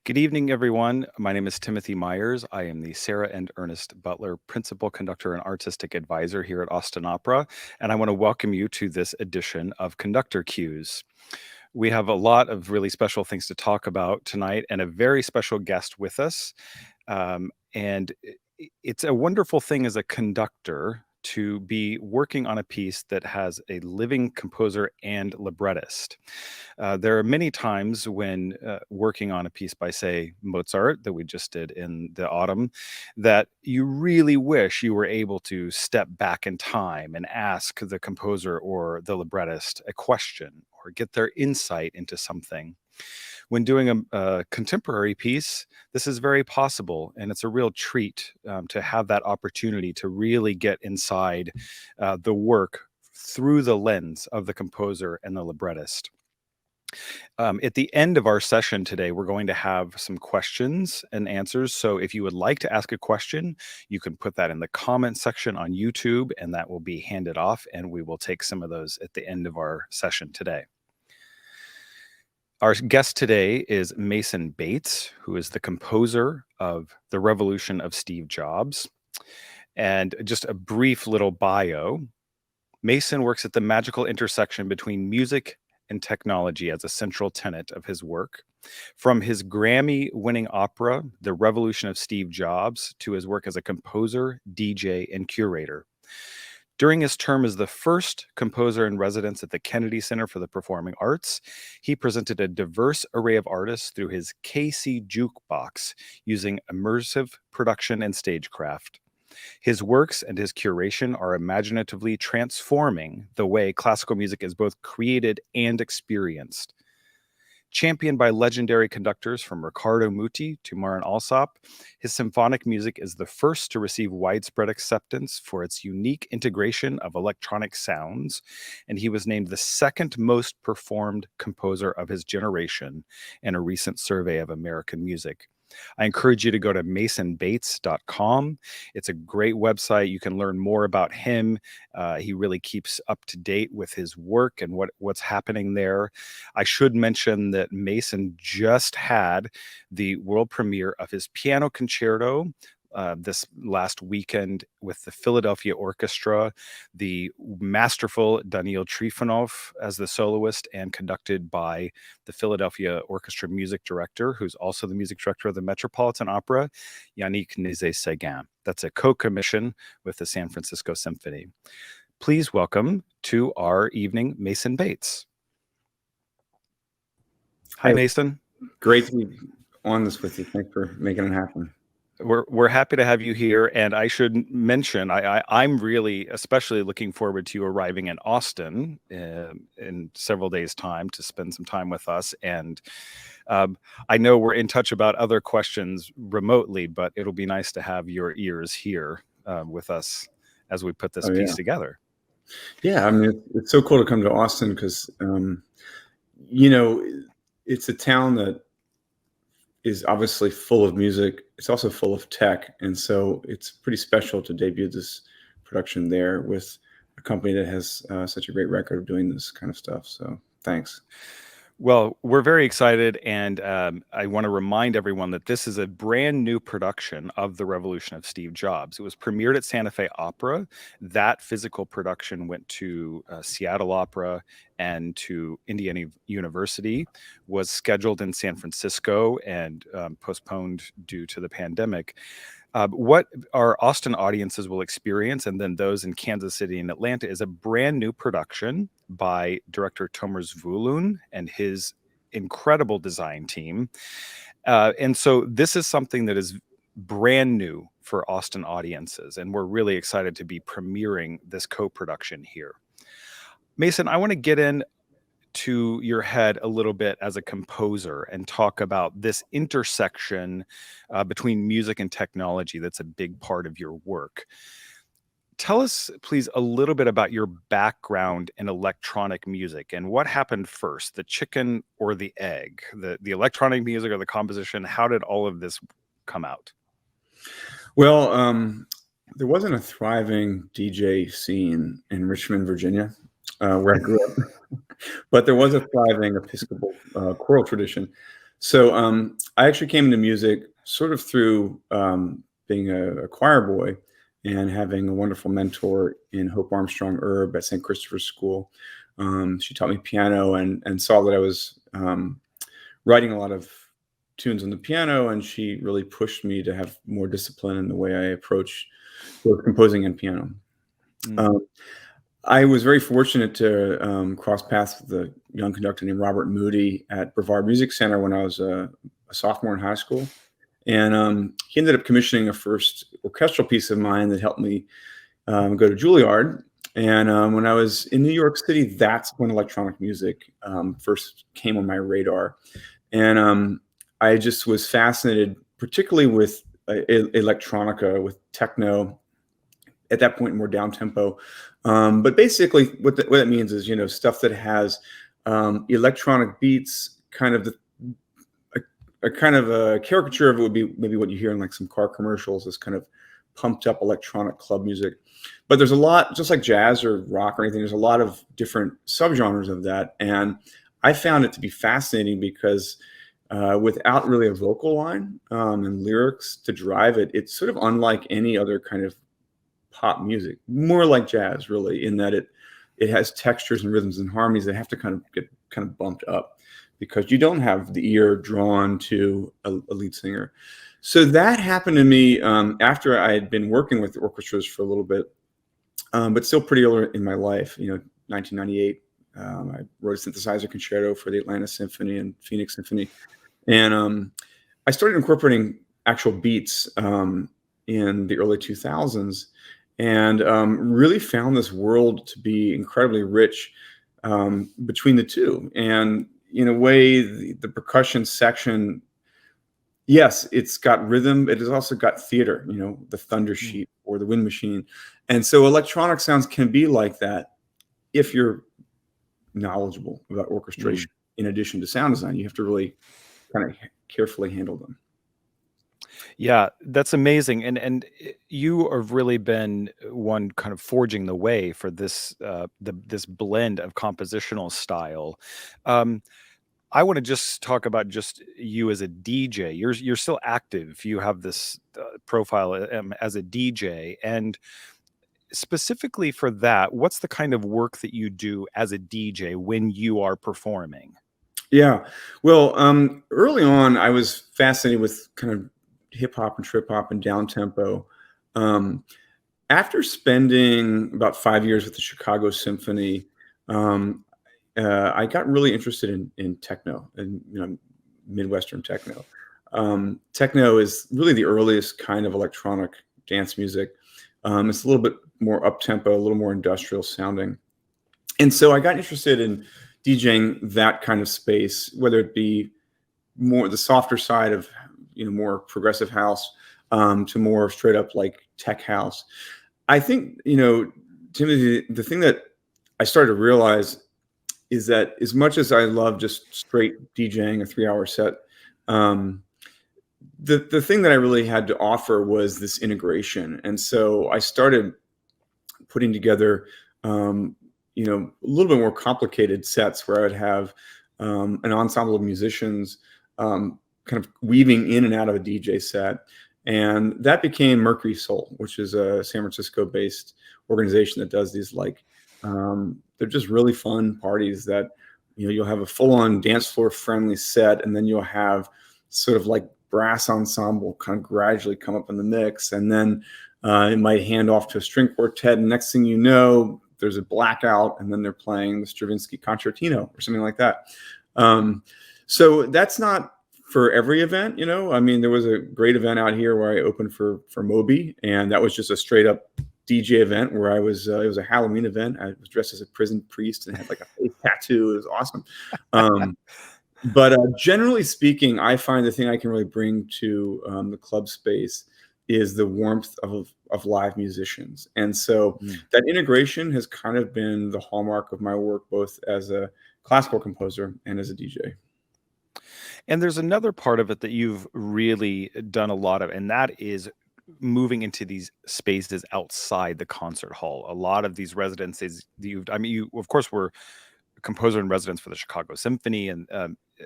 Good evening, everyone. My name is Timothy Myers. I am the Sarah and Ernest Butler Principal Conductor and Artistic Advisor here at Austin Opera, and I want to welcome you to this edition of Conductor Cues. We have a lot of really special things to talk about tonight and a very special guest with us. And it's a wonderful thing as a conductor to be working on a piece that has a living composer and librettist. There are many times when working on a piece by, say, Mozart that we just did in the autumn, that you really wish you were able to step back in time and ask the composer or the librettist a question or get their insight into something. When doing a contemporary piece, this is very possible, and it's a real treat to have that opportunity to really get inside the work through the lens of the composer and the librettist. At the end of our session today, we're going to have some questions and answers. So if you would like to ask a question, you can put that in the comment section on YouTube, and that will be handed off, and we will take some of those at the end of our session today. Our guest today is Mason Bates, who is the composer of The Revolution of Steve Jobs. And just a brief little bio. Mason works at the magical intersection between music and technology as a central tenet of his work. From his Grammy-winning opera, The Revolution of Steve Jobs, to his work as a composer, DJ, and curator. During his term as the first composer in residence at the Kennedy Center for the Performing Arts, he presented a diverse array of artists through his KC Jukebox, using immersive production and stagecraft. His works and his curation are imaginatively transforming the way classical music is both created and experienced. Championed by legendary conductors from Riccardo Muti to Marin Alsop, his symphonic music is the first to receive widespread acceptance for its unique integration of electronic sounds, and he was named the second most performed composer of his generation in a recent survey of American music. I encourage you to go to masonbates.com. It's a great website. You can learn more about him. He really keeps up to date with his work and what's happening there. I should mention that Mason just had the world premiere of his piano concerto this last weekend with the Philadelphia Orchestra, the masterful Daniil Trifonov as the soloist, and conducted by the Philadelphia Orchestra music director, who's also the music director of the Metropolitan Opera, Yannick Nézet-Séguin. That's a co-commission with the San Francisco Symphony. Please welcome to our evening Mason Bates. Hi, Mason. Great to be on this with you. Thanks for making it happen. We're happy to have you here, and I should mention I'm really especially looking forward to you arriving in Austin in several days' time to spend some time with us. And I know we're in touch about other questions remotely, but it'll be nice to have your ears here with us as we put this piece together. Yeah, I mean, it's so cool to come to Austin because, you know, it's a town that is obviously full of music. It's also full of tech. And so it's pretty special to debut this production there with a company that has such a great record of doing this kind of stuff. So thanks. Well, we're very excited, and I want to remind everyone that this is a brand new production of The Revolution of Steve Jobs. It was premiered at Santa Fe Opera. That physical production went to Seattle Opera and to Indiana University, was scheduled in San Francisco and postponed due to the pandemic. What our Austin audiences will experience, and then those in Kansas City and Atlanta, is a brand new production by director Tomer Zvulun and his incredible design team. And so this is something that is brand new for Austin audiences, and we're really excited to be premiering this co-production here. Mason, I want to get in to your head a little bit as a composer and talk about this intersection between music and technology that's a big part of your work. Tell us, please, a little bit about your background in electronic music and what happened first, the chicken or the egg, the electronic music or the composition. How did all of this come out? Well, there wasn't a thriving DJ scene in Richmond, Virginia, where I grew up. But there was a thriving Episcopal choral tradition. So I actually came into music sort of through being a choir boy and having a wonderful mentor in Hope Armstrong Erb at St. Christopher's School. She taught me piano and saw that I was writing a lot of tunes on the piano, and she really pushed me to have more discipline in the way I approach both composing and piano. Mm. Um, I was very fortunate to cross paths with a young conductor named Robert Moody at Brevard Music Center when I was a sophomore in high school. And he ended up commissioning a first orchestral piece of mine that helped me go to Juilliard. And when I was in New York City, that's when electronic music first came on my radar. And I just was fascinated, particularly with electronica, with techno, at that point more down tempo. But basically what that means is, stuff that has electronic beats, kind of a kind of a caricature of it would be maybe what you hear in like some car commercials, this kind of pumped up electronic club music. But there's a lot, just like jazz or rock or anything, there's a lot of different subgenres of that. And I found it to be fascinating because without really a vocal line and lyrics to drive it, it's sort of unlike any other kind of pop music, more like jazz, really, in that it has textures and rhythms and harmonies that have to kind of get kind of bumped up because you don't have the ear drawn to a lead singer. So that happened to me after I had been working with orchestras for a little bit, but still pretty early in my life. 1998, I wrote a synthesizer concerto for the Atlanta Symphony and Phoenix Symphony, and I started incorporating actual beats in the early 2000s, and really found this world to be incredibly rich between the two. And in a way, the percussion section, yes, it's got rhythm. It has also got theater, the thunder sheet or the wind machine. And so electronic sounds can be like that if you're knowledgeable about orchestration. In addition to sound design, you have to really kind of carefully handle them. Yeah, that's amazing. And you have really been one kind of forging the way for this this blend of compositional style. Um, I want to just talk about just you as a DJ. You're still active. You have this profile as a DJ, and specifically for that, what's the kind of work that you do as a DJ when you are performing? Yeah. Well, early on, I was fascinated with kind of hip hop and trip hop and down tempo. Um, After spending about 5 years with the Chicago Symphony, um, I got really interested in techno and Midwestern techno. Techno is really the earliest kind of electronic dance music. It's a little bit more up tempo, a little more industrial sounding, and so I got interested in DJing that kind of space, whether it be more the softer side of more progressive house to more straight up like tech house. I think Timothy, the thing that I started to realize is that as much as I love just straight DJing a 3-hour set, um, the thing that I really had to offer was this integration, and so I started putting together a little bit more complicated sets where I would have an ensemble of musicians kind of weaving in and out of a DJ set. And that became Mercury Soul, which is a San Francisco based organization that does these they're just really fun parties that, you'll have a full on dance floor friendly set. And then you'll have sort of like brass ensemble kind of gradually come up in the mix. And then it might hand off to a string quartet. And next thing you know, there's a blackout and then they're playing the Stravinsky Concertino or something like that. So that's not for every event, I mean, there was a great event out here where I opened for Moby, and that was just a straight up DJ event where it was a Halloween event. I was dressed as a prison priest and had like a face tattoo. It was awesome. But generally speaking, I find the thing I can really bring to the club space is the warmth of live musicians. And so that integration has kind of been the hallmark of my work, both as a classical composer and as a DJ. And there's another part of it that you've really done a lot of, and that is moving into these spaces outside the concert hall. A lot of these residencies, you of course were a composer in residence for the Chicago Symphony, and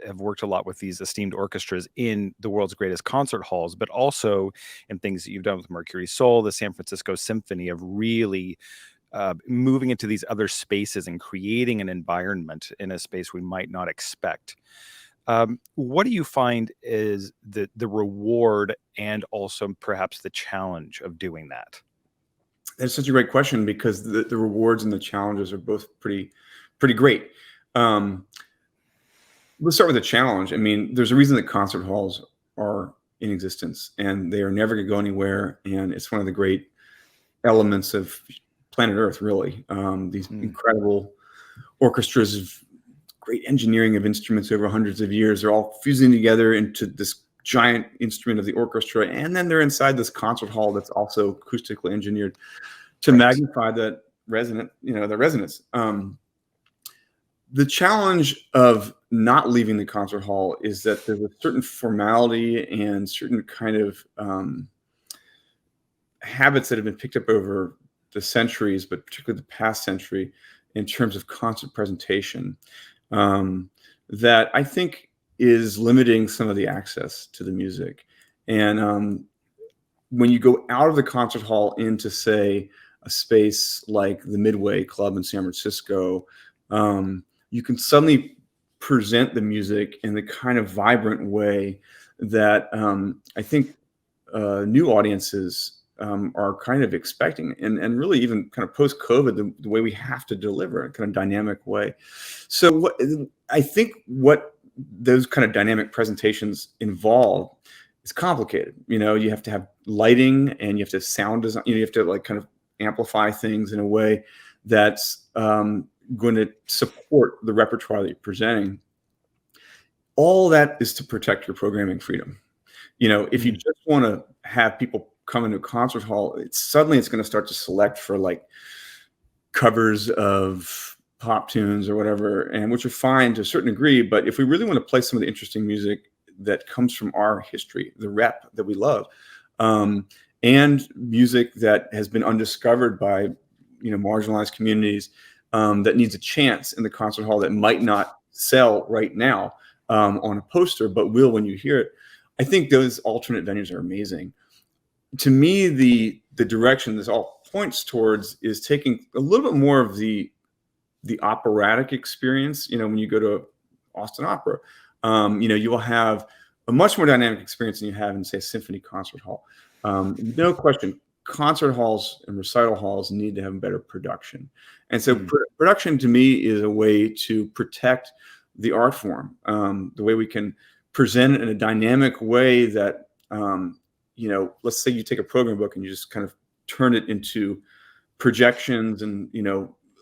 have worked a lot with these esteemed orchestras in the world's greatest concert halls, but also in things that you've done with Mercury Soul, the San Francisco Symphony, of really moving into these other spaces and creating an environment in a space we might not expect. What do you find is the reward and also perhaps the challenge of doing that? That's such a great question, because the rewards and the challenges are both pretty great. Let's start with the challenge. I mean, there's a reason that concert halls are in existence, and they are never going to go anywhere. And it's one of the great elements of planet Earth, really. These incredible orchestras of great engineering of instruments over hundreds of years, they're all fusing together into this giant instrument of the orchestra, and then they're inside this concert hall that's also acoustically engineered to magnify the resonance. The challenge of not leaving the concert hall is that there's a certain formality and certain kind of habits that have been picked up over the centuries, but particularly the past century, in terms of concert presentation, that I think is limiting some of the access to the music. And when you go out of the concert hall into, say, a space like the Midway Club in San Francisco, you can suddenly present the music in the kind of vibrant way that I think new audiences are kind of expecting, and really even kind of post-COVID, the way we have to deliver in a kind of dynamic way. So I think what those kind of dynamic presentations involve is complicated. You have to have lighting, and you have to sound design. You have to like kind of amplify things in a way that's going to support the repertoire that you're presenting. All that is to protect your programming freedom. If you just want to have people come into a concert hall, it's going to start to select for like covers of pop tunes or whatever, and which are fine to a certain degree. But if we really want to play some of the interesting music that comes from our history, the rep that we love, and music that has been undiscovered by marginalized communities, that needs a chance in the concert hall, that might not sell right now on a poster, but will when you hear it, I think those alternate venues are amazing. To me, the direction this all points towards is taking a little bit more of the operatic experience. When you go to Austin Opera, you will have a much more dynamic experience than you have in, say, a symphony concert hall. No question, concert halls and recital halls need to have better production. And so production, to me, is a way to protect the art form, the way we can present it in a dynamic way that, let's say you take a program book and you just kind of turn it into projections and,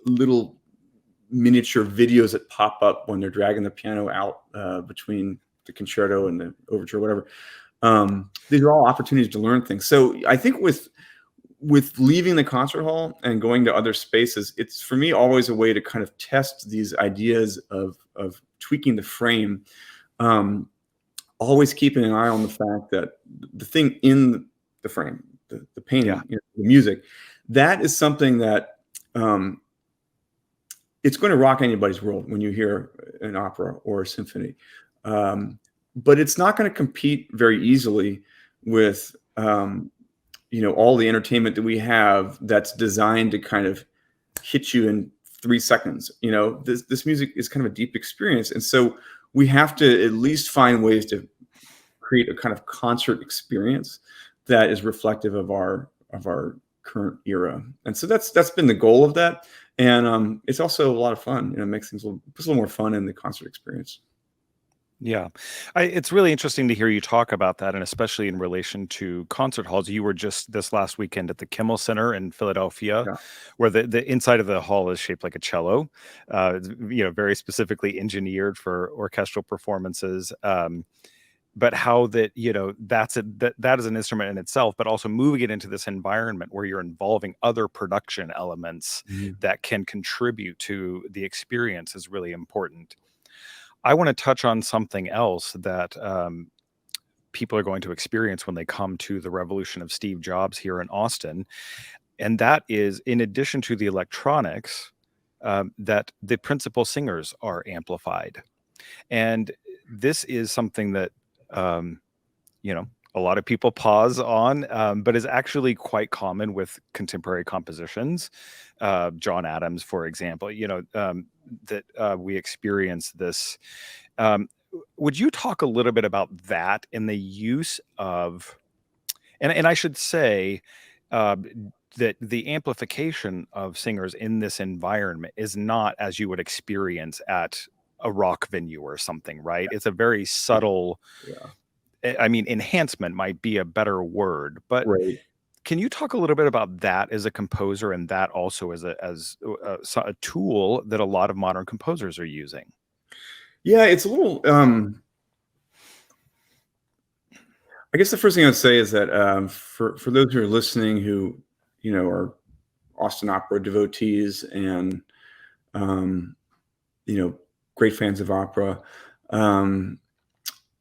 little miniature videos that pop up when they're dragging the piano out between the concerto and the overture, whatever. These are all opportunities to learn things. So I think with leaving the concert hall and going to other spaces, it's for me always a way to kind of test these ideas of tweaking the frame, always keeping an eye on the fact that the thing in the frame, the painting, the music, that is something that it's going to rock anybody's world when you hear an opera or a symphony. But it's not going to compete very easily with all the entertainment that we have that's designed to kind of hit you in 3 seconds. This music is kind of a deep experience. And so we have to at least find ways to create a kind of concert experience that is reflective of our current era. And so that's been the goal of that. And it's also a lot of fun. It makes things puts a little more fun in the concert experience. Yeah. It's really interesting to hear you talk about that, and especially in relation to concert halls. You were just this last weekend at the Kimmel Center in Philadelphia, Yeah. where the inside of the hall is shaped like a cello, very specifically engineered for orchestral performances. But how that, that is an instrument in itself, but also moving it into this environment where you're involving other production elements that can contribute to the experience is really important. I want to touch on something else that people are going to experience when they come to the Revolution of Steve Jobs here in Austin. And that is, in addition to the electronics, that the principal singers are amplified. And this is something that, you know, a lot of people pause on, but is actually quite common with contemporary compositions. John Adams, for example, that we experience this. Um, would you talk a little bit about that and the use of, and I should say, uh, that the amplification of singers in this environment is not as you would experience at a rock venue or something, right? It's a very subtle, Yeah. I mean, enhancement might be a better word, but Right. can you talk a little bit about that as a composer and that also as a tool that a lot of modern composers are using? Yeah, it's a little. I guess the first thing I'd say is that for those who are listening who are Austin opera devotees and um, great fans of opera um,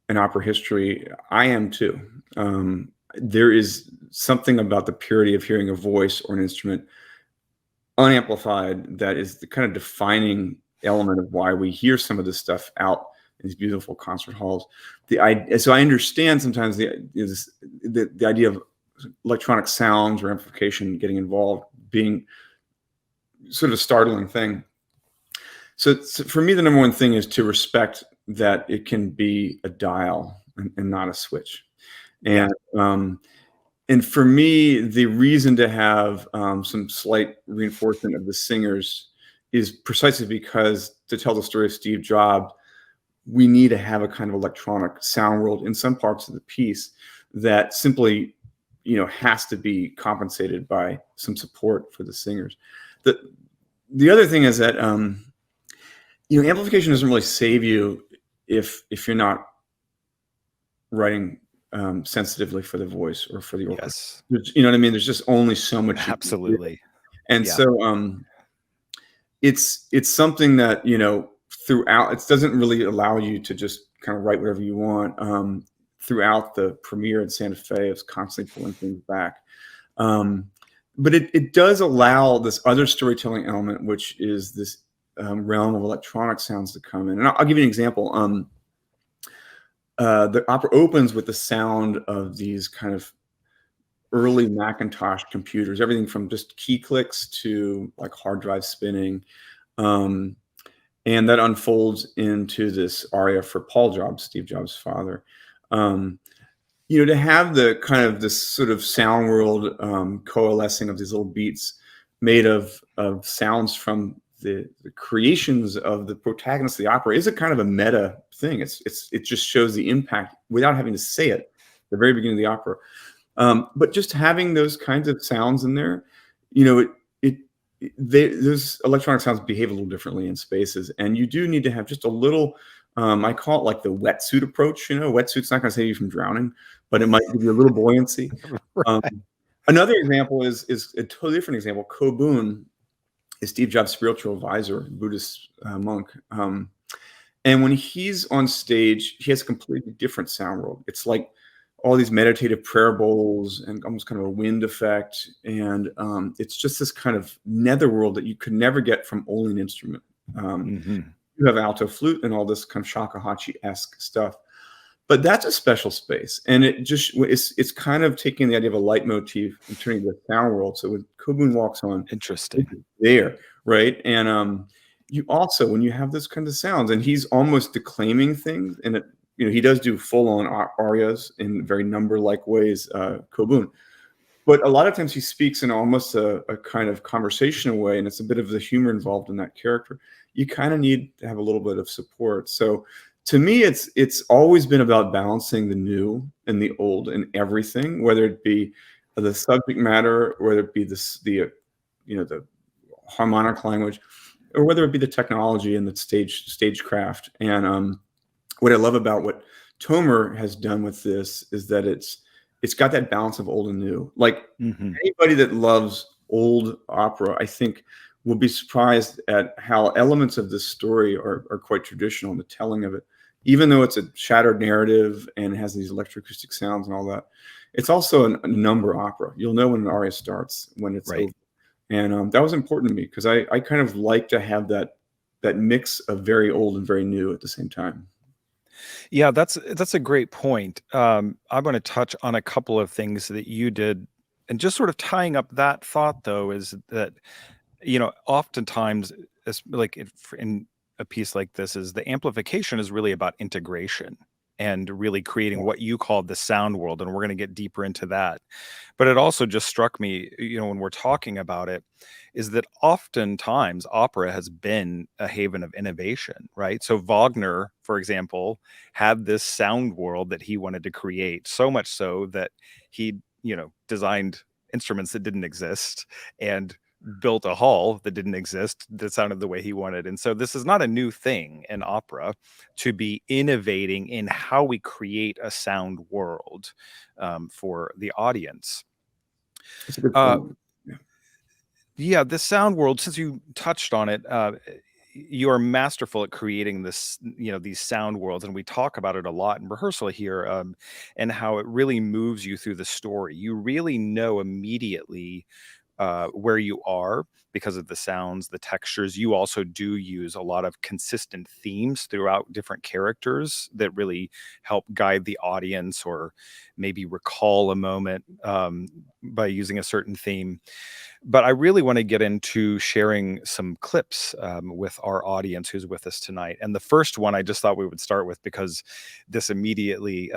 and opera history, I am too. There is something about the purity of hearing a voice or an instrument unamplified that is the kind of defining element of why we hear some of this stuff out in these beautiful concert halls. So I understand sometimes the idea of electronic sounds or amplification getting involved being sort of a startling thing. So for me, the number one thing is to respect that it can be a dial and not a switch. Yeah. And for me, the reason to have some slight reinforcement of the singers is precisely because to tell the story of Steve Jobs, we need to have a kind of electronic sound world in some parts of the piece that simply, has to be compensated by some support for the singers. The other thing is that, amplification doesn't really save you if you're not writing sensitively for the voice or for the orchestra. Yes. You know what I mean? There's just only so much. Absolutely. And Yeah. so it's something that, throughout, it doesn't really allow you to just kind of write whatever you want. Throughout the premiere in Santa Fe, it's constantly pulling things back. But it does allow this other storytelling element, which is this realm of electronic sounds to come in. And I'll give you an example. The opera opens with the sound of these kind of early Macintosh computers, everything from just key clicks to like hard drive spinning. And that unfolds into this aria for Paul Jobs, Steve Jobs' father. To have the kind of this sort of sound world coalescing of these little beats made of sounds from the creations of the protagonists of the opera is a kind of a meta thing. It just shows the impact without having to say it at the very beginning of the opera. But just having those kinds of sounds in there, those electronic sounds behave a little differently in spaces, and you do need to have just a little. I call it like the wetsuit approach. Wetsuit's not going to save you from drowning, but it might give you a little buoyancy. Another example is a totally different example. Kobun is Steve Jobs' spiritual advisor, Buddhist monk. And when he's on stage, he has a completely different sound world. It's like all these meditative prayer bowls and almost kind of a wind effect. And it's just this kind of netherworld that you could never get from only an instrument. You have alto flute and all this kind of shakuhachi-esque stuff. But that's a special space. And it's kind of taking the idea of a leitmotif and turning it into a sound world. So when Kobun walks on, Interesting. there, right? And you also, when you have those kinds of sounds, and he's almost declaiming things, and he does do full-on arias in very number-like ways, Kobun. But a lot of times he speaks in almost a kind of conversational way, and it's a bit of the humor involved in that character. You kind of need to have a little bit of support. So to me, it's always been about balancing the new and the old in everything, whether it be the subject matter, whether it be the harmonic language, or whether it be the technology and the stagecraft. And what I love about what Tomer has done with this is that it's got that balance of old and new. Like anybody that loves old opera, I think, will be surprised at how elements of this story are quite traditional in the telling of it. Even though it's a shattered narrative and has these electroacoustic sounds and all that, it's also a number opera. You'll know when an aria starts, when it's over. And that was important to me because I kind of like to have that mix of very old and very new at the same time. Yeah, that's a great point. I want to touch on a couple of things that you did, and just sort of tying up that thought though is that oftentimes, like in a piece like this, is the amplification is really about integration and really creating what you called the sound world, and we're going to get deeper into that. But it also just struck me, when we're talking about it, is that oftentimes opera has been a haven of innovation, right? So Wagner, for example, had this sound world that he wanted to create, so much so that he, designed instruments that didn't exist and built a hall that didn't exist that sounded the way he wanted. And so this is not a new thing in opera to be innovating in how we create a sound world for the audience. That's a good Uh, point. Yeah. yeah, the sound world, since you touched on it, you are masterful at creating this, these sound worlds, and we talk about it a lot in rehearsal here, and how it really moves you through the story. You really know immediately where you are because of the sounds, the textures. You also do use a lot of consistent themes throughout different characters that really help guide the audience or maybe recall a moment by using a certain theme. But I really want to get into sharing some clips with our audience who's with us tonight. And the first one I just thought we would start with, because this immediately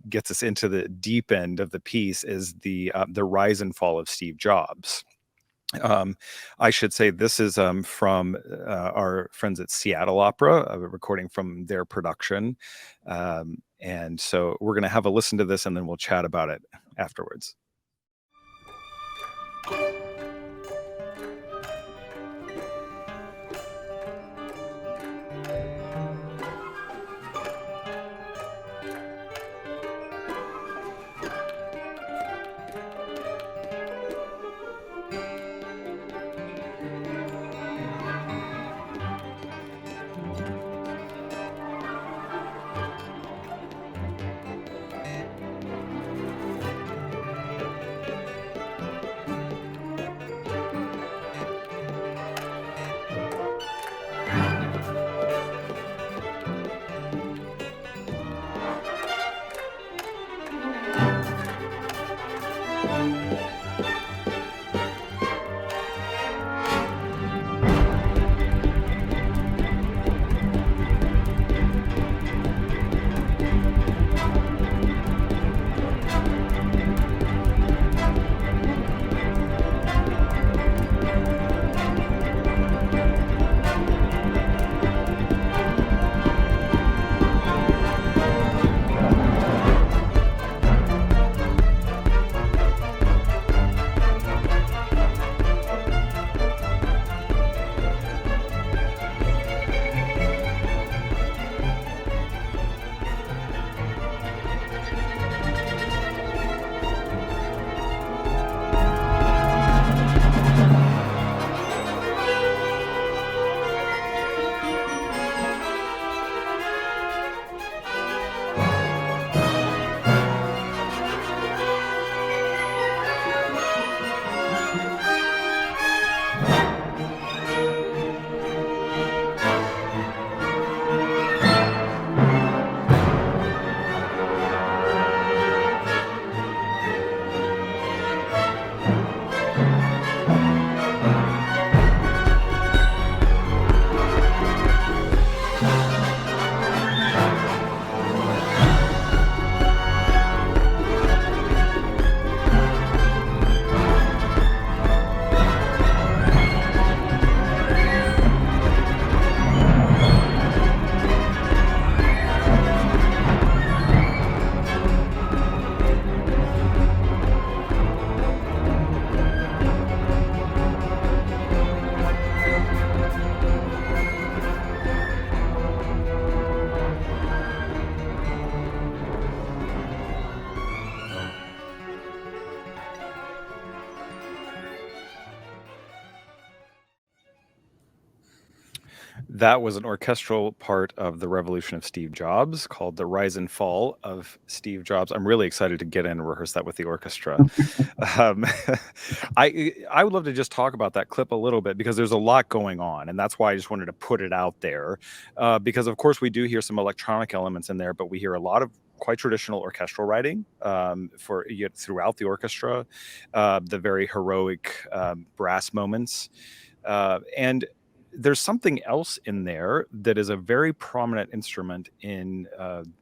gets us into the deep end of the piece, is the rise and fall of Steve Jobs. I should say this is from our friends at Seattle Opera, a recording from their production. And so we're going to have a listen to this, and then we'll chat about it afterwards. That was an orchestral part of the revolution of Steve Jobs called The Rise and Fall of Steve Jobs. I'm really excited to get in and rehearse that with the orchestra. Um, I would love to just talk about that clip a little bit because there's a lot going on, and that's why I just wanted to put it out there. Because of course we do hear some electronic elements in there, but we hear a lot of quite traditional orchestral writing throughout the orchestra, the very heroic brass moments, and there's something else in there that is a very prominent instrument in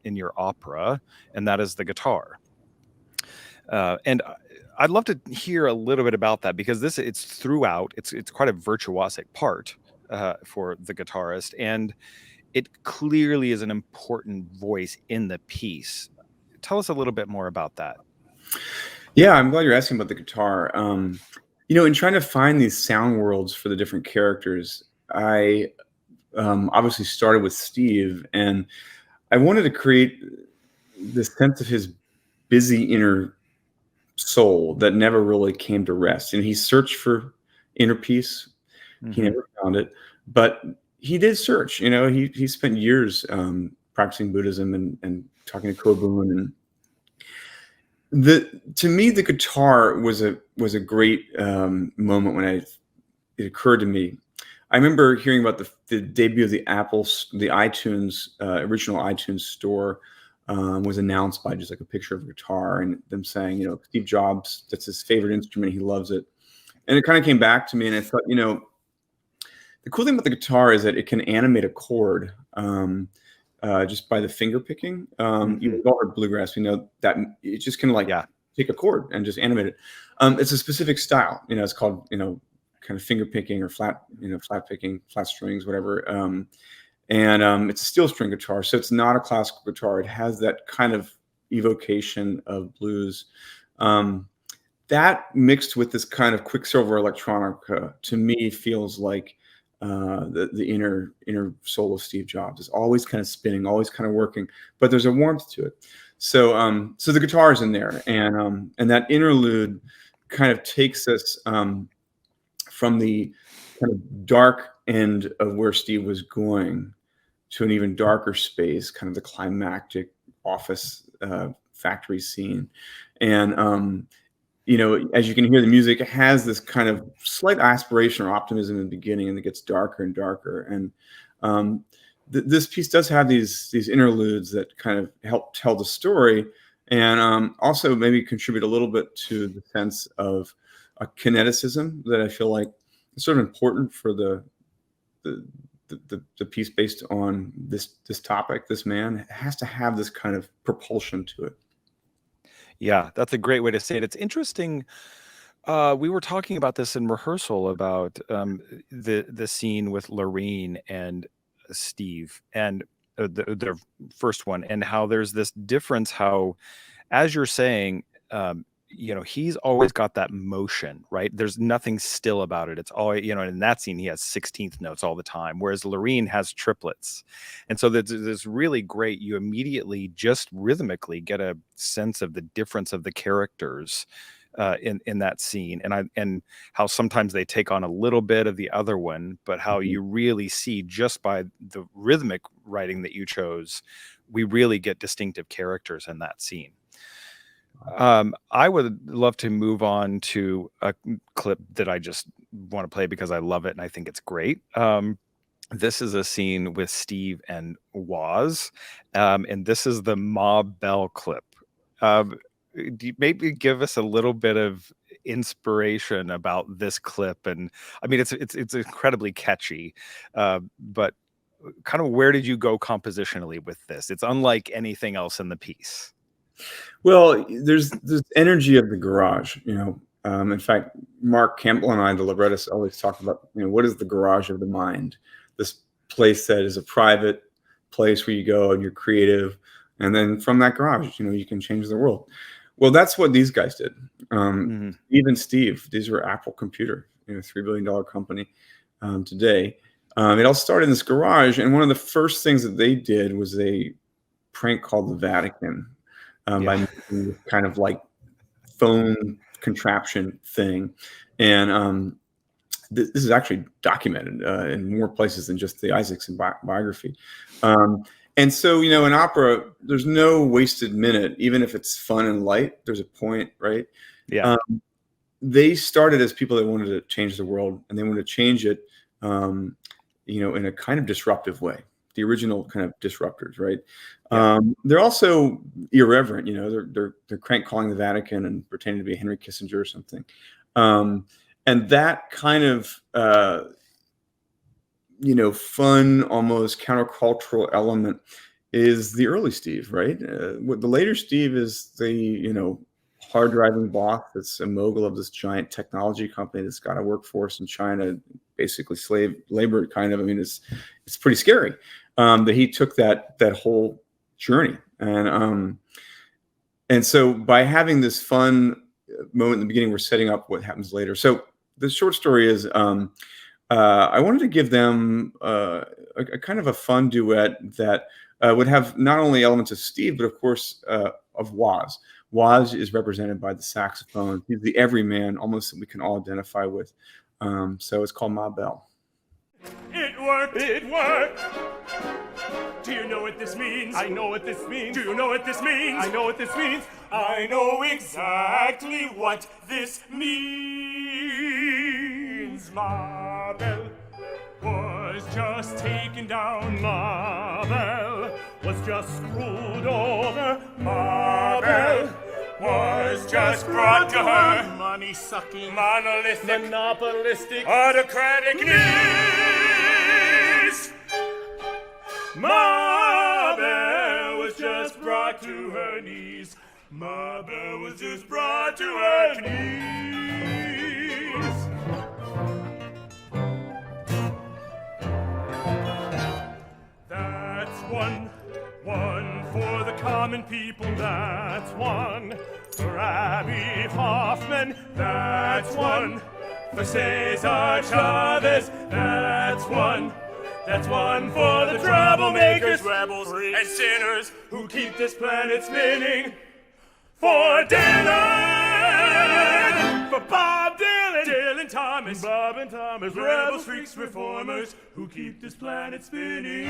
your opera, and that is the guitar. And I'd love to hear a little bit about that because it's throughout. It's quite a virtuosic part for the guitarist, and it clearly is an important voice in the piece. Tell us a little bit more about that. Yeah, I'm glad you're asking about the guitar. In trying to find these sound worlds for the different characters, I obviously started with Steve, and I wanted to create this sense of his busy inner soul that never really came to rest. And he searched for inner peace. He Hmm. never found it, but he did search. He spent years practicing Buddhism and talking to Kobun. And to me, the guitar was a great moment when it occurred to me. I remember hearing about the debut of the iTunes original iTunes store was announced by just like a picture of a guitar and them saying, Steve Jobs, that's his favorite instrument, he loves it. And it kind of came back to me, and I thought, the cool thing about the guitar is that it can animate a chord just by the finger picking. You've all heard bluegrass, we know that it just can like Yeah. take a chord and just animate it. It's a specific style, it's called, kind of finger picking or flat picking, flat strings, whatever. And it's a steel string guitar, so it's not a classical guitar. It has that kind of evocation of blues. That mixed with this kind of Quicksilver electronica, to me, feels like the inner soul of Steve Jobs is always kind of spinning, always kind of working, but there's a warmth to it. So the guitar is in there, and that interlude kind of takes us from the kind of dark end of where Steve was going to an even darker space, kind of the climactic office factory scene. And as you can hear, the music has this kind of slight aspiration or optimism in the beginning, and it gets darker and darker. And this piece does have these interludes that kind of help tell the story, and also maybe contribute a little bit to the sense of a kineticism that I feel like is sort of important for the piece based on this topic. This man has to have this kind of propulsion to it. Yeah, that's a great way to say it. It's interesting. We were talking about this in rehearsal about the scene with Lorene and Steve and the first one, and how there's this difference. How, as you're saying, he's always got that motion, right? There's nothing still about it. It's always, in that scene, he has 16th notes all the time, whereas Lorene has triplets. And so there's really great, you immediately just rhythmically get a sense of the difference of the characters in that scene, and how sometimes they take on a little bit of the other one, but how you really see just by the rhythmic writing that you chose, we really get distinctive characters in that scene. I would love to move on to a clip that I just want to play because I love it and I think it's great. This is a scene with Steve and Woz, and this is the Ma Bell clip. Do you maybe give us a little bit of inspiration about this clip? And I mean, it's incredibly catchy, but kind of where did you go compositionally with this? It's unlike anything else in the piece. Well, there's this energy of the garage. In fact, Mark Campbell and I, the librettists, always talk about, what is the garage of the mind? This place that is a private place where you go and you're creative, and then from that garage, you can change the world. Well, that's what these guys did. Even Steve, these were Apple Computer, $3 billion company today. It all started in this garage, and one of the first things that they did was a prank called the Vatican. By making this kind of like phone contraption thing. And this is actually documented in more places than just the Isaacson biography. And so, in opera, there's no wasted minute, even if it's fun and light. There's a point, right? Yeah. They started as people that wanted to change the world, and they wanted to change it, in a kind of disruptive way. The original kind of disruptors, right? Yeah. They're also irreverent. They're crank calling the Vatican and pretending to be Henry Kissinger or something. And that kind of fun, almost countercultural element is the early Steve, right? The later Steve is the hard driving boss that's a mogul of this giant technology company that's got a workforce in China, basically slave labor kind of. I mean, it's pretty scary that he took that whole journey. And so by having this fun moment in the beginning, we're setting up what happens later. So the short story is I wanted to give them a kind of a fun duet that would have not only elements of Steve, but of course of Woz. Woz is represented by the saxophone. He's the everyman, almost that we can all identify with. So it's called Ma Belle. It worked! It worked! Do you know what this means? I know what this means. Do you know what this means? I know what this means. I know exactly what this means. Ma Belle was just taken down. Ma Belle was just screwed over. Ma Belle was just brought to her money-sucking, monolithic, monopolistic, autocratic knees. Ma Belle was just brought to her knees. Ma Belle was just brought to her knees. That's one for the common people. That's one for Abby Hoffman. That's one for Cesar Chavez. That's one for the troublemakers, rebels, and sinners who keep this planet spinning. For Dylan, for Bob Dylan, Dylan Thomas, Bob and Thomas, rebels, freaks, reformers who keep this planet spinning.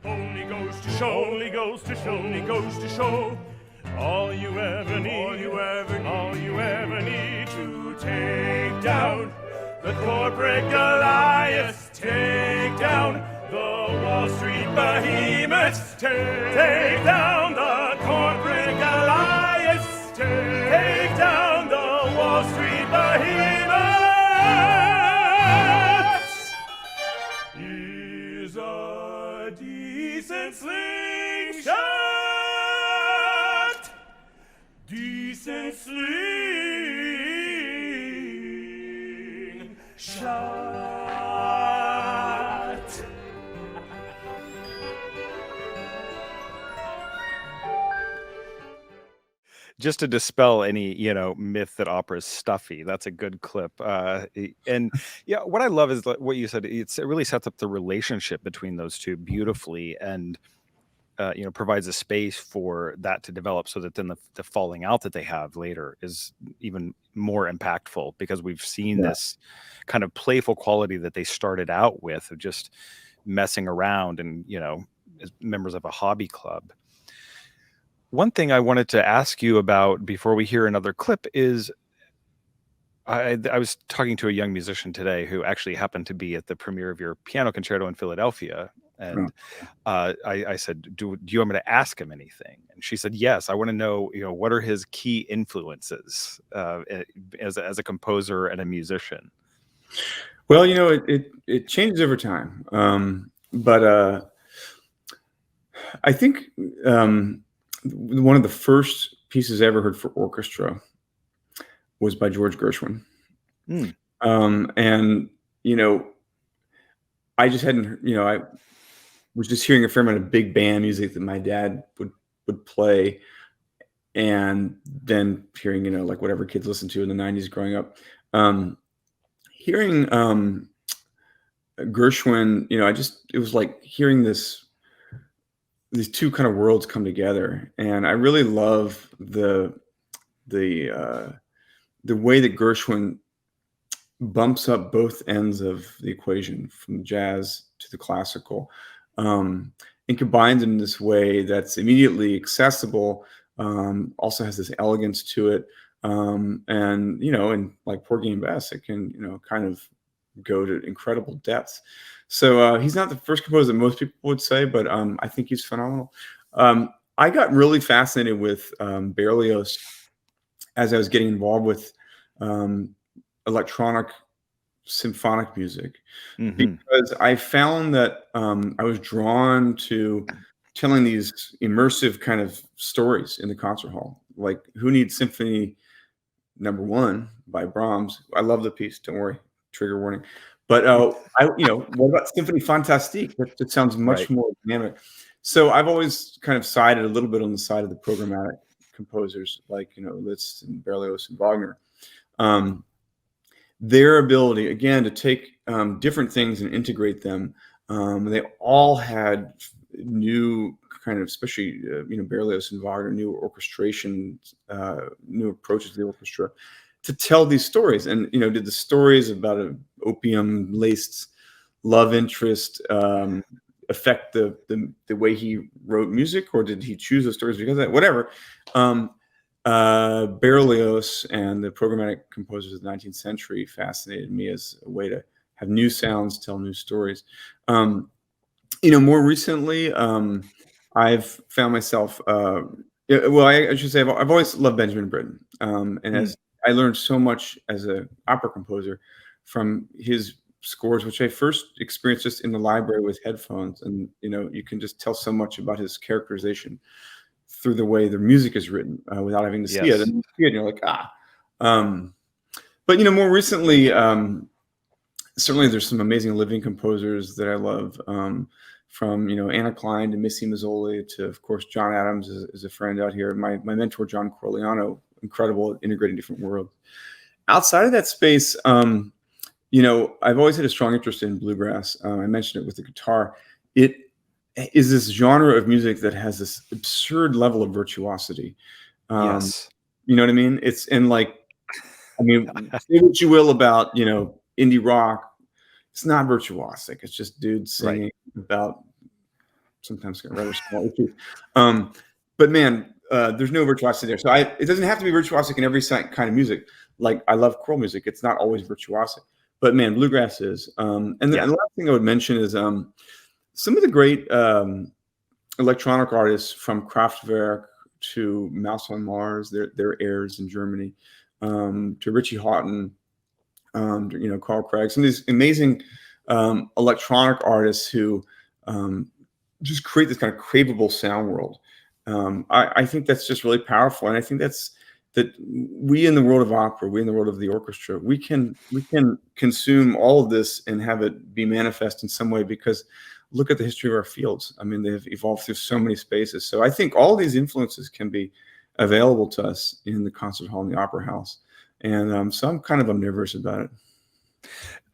Only goes to show, only goes to show, only goes to show. All you ever need to take down the corporate Goliaths, take down the Wall Street behemoths, take down the corporate Goliaths, take down the Wall Street behemoths. Is a decent slingshot, decent slingshot. Just to dispel any, myth that opera is stuffy. That's a good clip. And yeah, what I love is what you said. It really sets up the relationship between those two beautifully, and provides a space for that to develop, so that then the falling out that they have later is even more impactful, because we've seen this kind of playful quality that they started out with, of just messing around and, as members of a hobby club. One thing I wanted to ask you about before we hear another clip is, I was talking to a young musician today who actually happened to be at the premiere of your piano concerto in Philadelphia. And I said, do you want me to ask him anything? And she said, yes, I want to know, what are his key influences as a composer and a musician? Well, it changes over time. But I think one of the first pieces I ever heard for orchestra was by George Gershwin. And, I just hadn't, I was just hearing a fair amount of big band music that my dad would play. And then hearing, like whatever kids listened to in the 90s growing up. Hearing Gershwin, it was like hearing this these two kind of worlds come together, and I really love the way that Gershwin bumps up both ends of the equation, from jazz to the classical, and combines in this way that's immediately accessible, also has this elegance to it, and and like Porgy and Bess, it can kind of go to incredible depths. So he's not the first composer that most people would say, but I think he's phenomenal. I got really fascinated with Berlioz as I was getting involved with electronic symphonic music, because I found that I was drawn to telling these immersive kind of stories in the concert hall. Like, Who Needs Symphony Number 1 by Brahms. I love the piece. Don't worry, trigger warning. But what about Symphony Fantastique? That sounds much more dynamic. So I've always kind of sided a little bit on the side of the programmatic composers, like Liszt and Berlioz and Wagner. Their ability, again, to take different things and integrate them. They all had new kind of, especially Berlioz and Wagner, new orchestration, new approaches to the orchestra to tell these stories. And did the stories about an opium-laced love interest affect the way he wrote music, or did he choose those stories because of that? Whatever. Berlioz and the programmatic composers of the 19th century fascinated me as a way to have new sounds, tell new stories. More recently, I've found myself, I should say, I've always loved Benjamin Britten. And as I learned so much as an opera composer from his scores, which I first experienced just in the library with headphones. And, you can just tell so much about his characterization through the way the music is written without having to see it. And you see it and you're like, But, more recently, certainly there's some amazing living composers that I love, from, Anna Klein to Missy Mazzoli to, of course, John Adams is a friend out here. My mentor, John Corigliano, incredible at integrating different worlds. Outside of that space, I've always had a strong interest in bluegrass. I mentioned it with the guitar. It is this genre of music that has this absurd level of virtuosity. Yes. You know what I mean? Say what you will about, indie rock. It's not virtuosic. It's just dudes singing about sometimes rather small issues. But man, there's no virtuosity there. So it doesn't have to be virtuosic in every kind of music. Like, I love choral music. It's not always virtuosic. But man, bluegrass is. And the last thing I would mention is some of the great electronic artists, from Kraftwerk to Mouse on Mars, their heirs in Germany, to Richie Houghton, Carl Craig, some of these amazing electronic artists who just create this kind of craveable sound world. I think that's just really powerful, and I think that we in the world of opera, we in the world of the orchestra, we can consume all of this and have it be manifest in some way, because look at the history of our fields. I mean, they've evolved through so many spaces. So I think all these influences can be available to us in the concert hall and the opera house. And so I'm kind of omnivorous about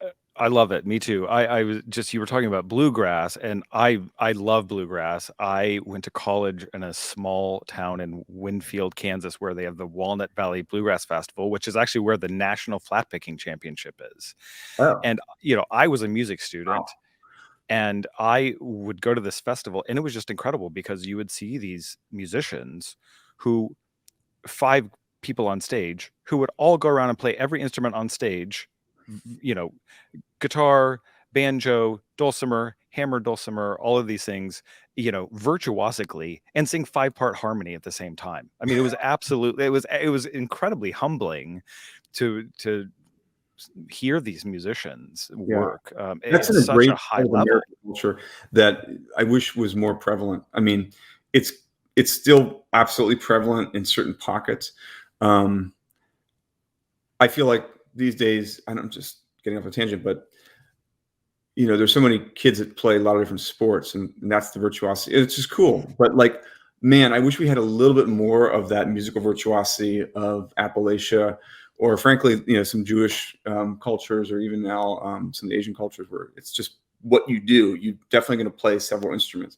it. I love it. Me too. I was just, you were talking about bluegrass, and I love bluegrass. I went to college in a small town in Winfield, Kansas, where they have the Walnut Valley Bluegrass Festival, which is actually where the National Flat Picking Championship is. Oh. And, I was a music student. Wow. And I would go to this festival, and it was just incredible, because you would see these musicians who, 5 people on stage, who would all go around and play every instrument on stage, guitar, banjo, dulcimer, hammered dulcimer, all of these things, virtuosically, and sing 5-part harmony at the same time. I mean, it was absolutely, it was incredibly humbling to hear these musicians work. That's it's a such great a high level culture that I wish was more prevalent. I mean, it's still absolutely prevalent in certain pockets. I feel like these days, and I'm just getting off a tangent, but there's so many kids that play a lot of different sports, and that's the virtuosity. It's just cool. But like, man, I wish we had a little bit more of that musical virtuosity of Appalachia, or frankly, some Jewish cultures, or even now some of the Asian cultures, where it's just what you do. You're definitely going to play several instruments.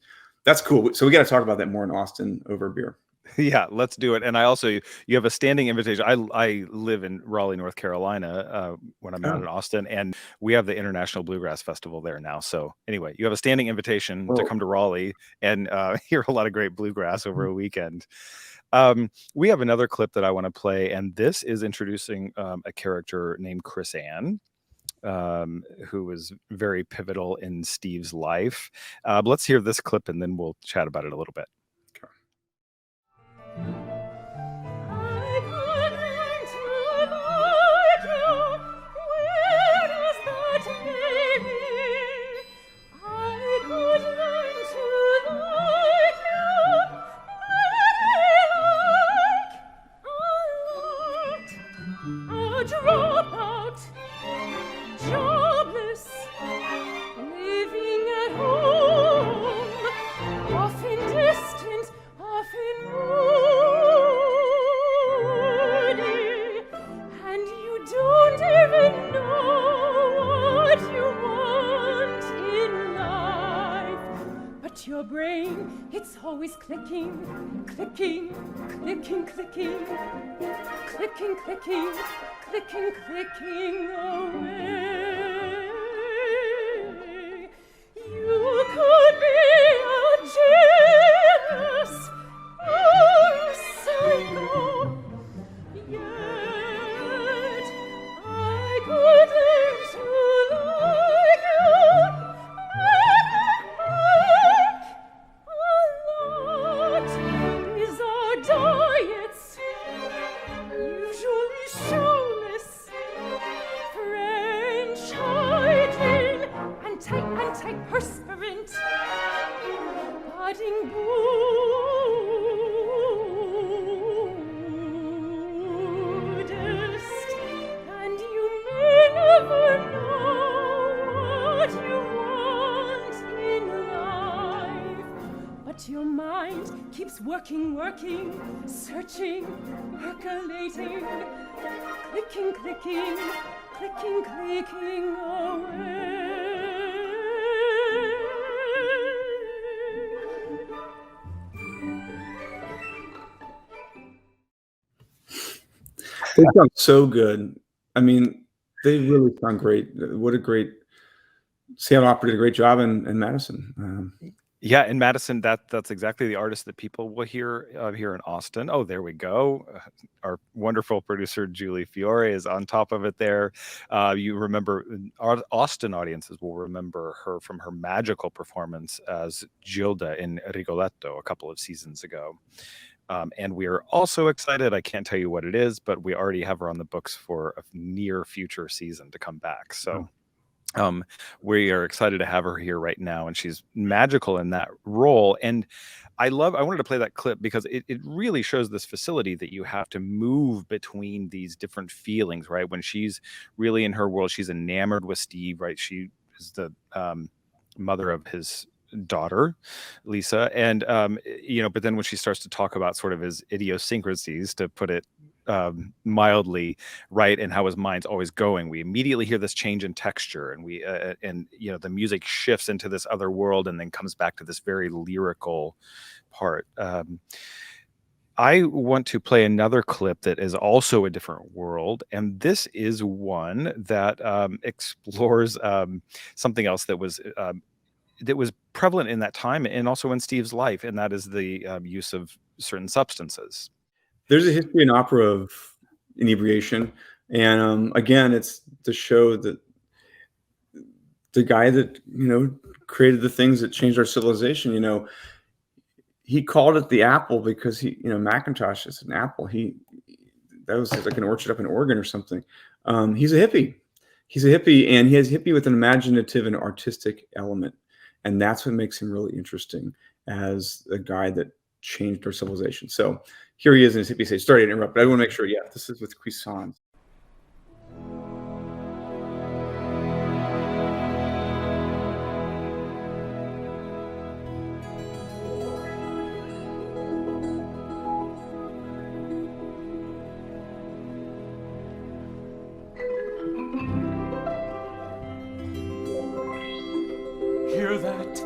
That's cool. So we got to talk about that more in Austin over beer. Yeah, let's do it. And I also, you have a standing invitation. I live in Raleigh, North Carolina, when I'm not in Austin, and we have the International Bluegrass Festival there now. So anyway, you have a standing invitation to come to Raleigh and hear a lot of great bluegrass over a weekend. We have another clip that I want to play, and this is introducing a character named Chris Ann, who was very pivotal in Steve's life. Let's hear this clip, and then we'll chat about it a little bit. Dropout, jobless, living at home, often distant, often moody, and you don't even know what you want in life. But your brain, it's always clicking, clicking, clicking, clicking, clicking, clicking, clicking, clicking away. You could be a genius, psycho, yet I could learn to like you a lot. These are diets, usually showless, French hygiene, antiperspirant, budding Buddhist, and you may never know what you want in life, but your mind keeps working, searching, percolating, clicking, clicking, clicking, clicking away. They sound so good. I mean, they really sound great. What a great Seattle Opera did a great job in Madison. Yeah, in Madison, that's exactly the artist that people will hear here in Austin. Oh, there we go. Our wonderful producer Julie Fiore is on top of it there. You remember, our Austin audiences will remember her from her magical performance as Gilda in Rigoletto a couple of seasons ago. And we are also excited, I can't tell you what it is, but we already have her on the books for a near future season to come back. So we are excited to have her here right now, and she's magical in that role. And I wanted to play that clip because it really shows this facility that you have to move between these different feelings, right? When she's really in her world, she's enamored with Steve, right? She is the mother of his daughter, Lisa. And, but then when she starts to talk about sort of his idiosyncrasies, to put it mildly, right, and how his mind's always going, we immediately hear this change in texture, and the music shifts into this other world and then comes back to this very lyrical part. I want to play another clip that is also a different world, and this is one that explores something else that was prevalent in that time and also in Steve's life, and that is the use of certain substances. There's a history in opera of inebriation, and again, it's to show that the guy that created the things that changed our civilization. He called it the apple because Macintosh is an apple. That was like an orchard up in Oregon or something. He's a hippie. He's a hippie, and he has hippie with an imaginative and artistic element, and that's what makes him really interesting as a guy that changed our civilization. So here he is in his hippie stage. Sorry to interrupt, but I want to make sure. Yeah, this is with Cuisance. Hear that?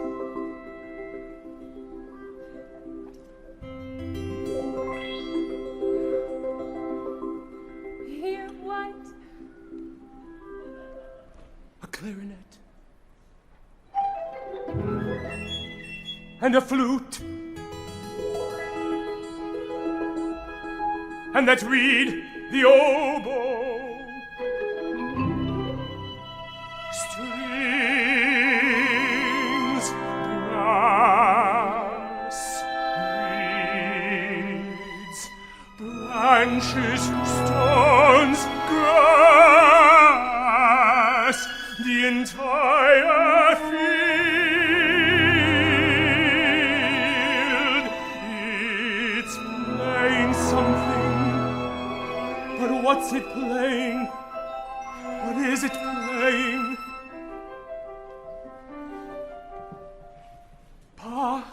and a flute, and that reed the oboe, strings, brass, reeds, branches, stones, grass, the entire field. It's playing something, but what's it playing? What is it playing? Bach.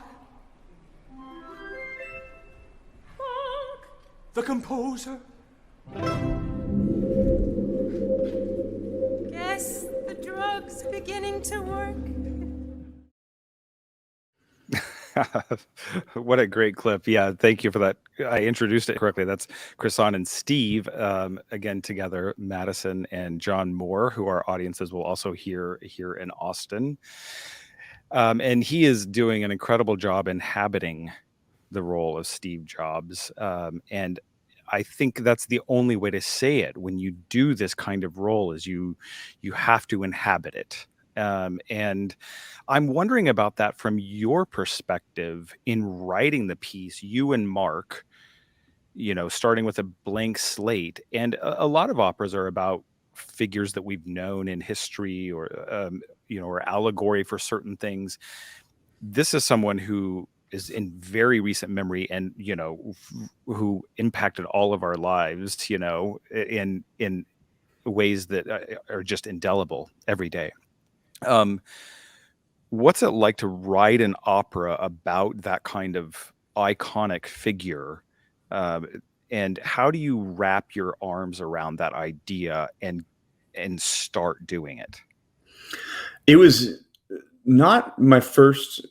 Bach. The composer. Guess the drug's beginning to work. What a great clip. Yeah, thank you for that. I introduced it correctly. That's Chrisan and Steve, again together, Madison and John Moore, who our audiences will also hear here in Austin. And he is doing an incredible job inhabiting the role of Steve Jobs. And I think that's the only way to say it. When you do this kind of role, is you have to inhabit it. And I'm wondering about that from your perspective in writing the piece, you and Mark, starting with a blank slate. And a lot of operas are about figures that we've known in history, or, or allegory for certain things. This is someone who is in very recent memory and, who impacted all of our lives, in ways that are just indelible every day. What's it like to write an opera about that kind of iconic figure? And how do you wrap your arms around that idea and start doing it? It was not my first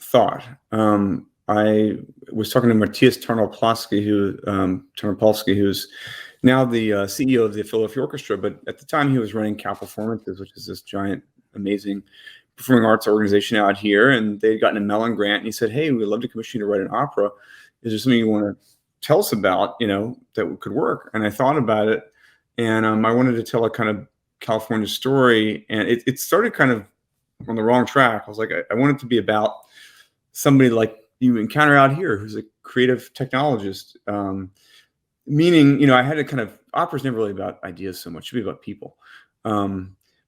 thought. I was talking to Matthias Tarnopolsky, who's now the CEO of the Philadelphia Orchestra, but at the time he was running Cal Performances, which is this giant, amazing performing arts organization out here, and they'd gotten a Mellon grant, and he said, "Hey, we'd love to commission you to write an opera. Is there something you want to tell us about, that could work?" And I thought about it, and I wanted to tell a kind of California story, and it started kind of on the wrong track. I was like, I want it to be about somebody like you encounter out here who's a creative technologist. Meaning, I had a kind of, opera's never really about ideas so much, it should be about people.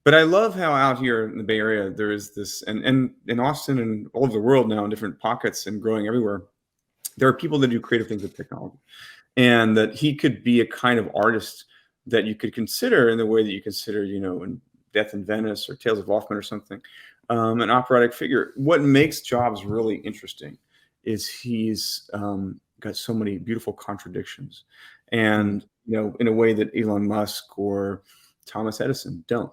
But I love how out here in the Bay Area, there is this, and in Austin and all over the world now in different pockets and growing everywhere, there are people that do creative things with technology. And that he could be a kind of artist that you could consider in the way that you consider, in Death in Venice or Tales of Hoffmann or something, an operatic figure. What makes Jobs really interesting is he's got so many beautiful contradictions. And, in a way that Elon Musk or Thomas Edison don't.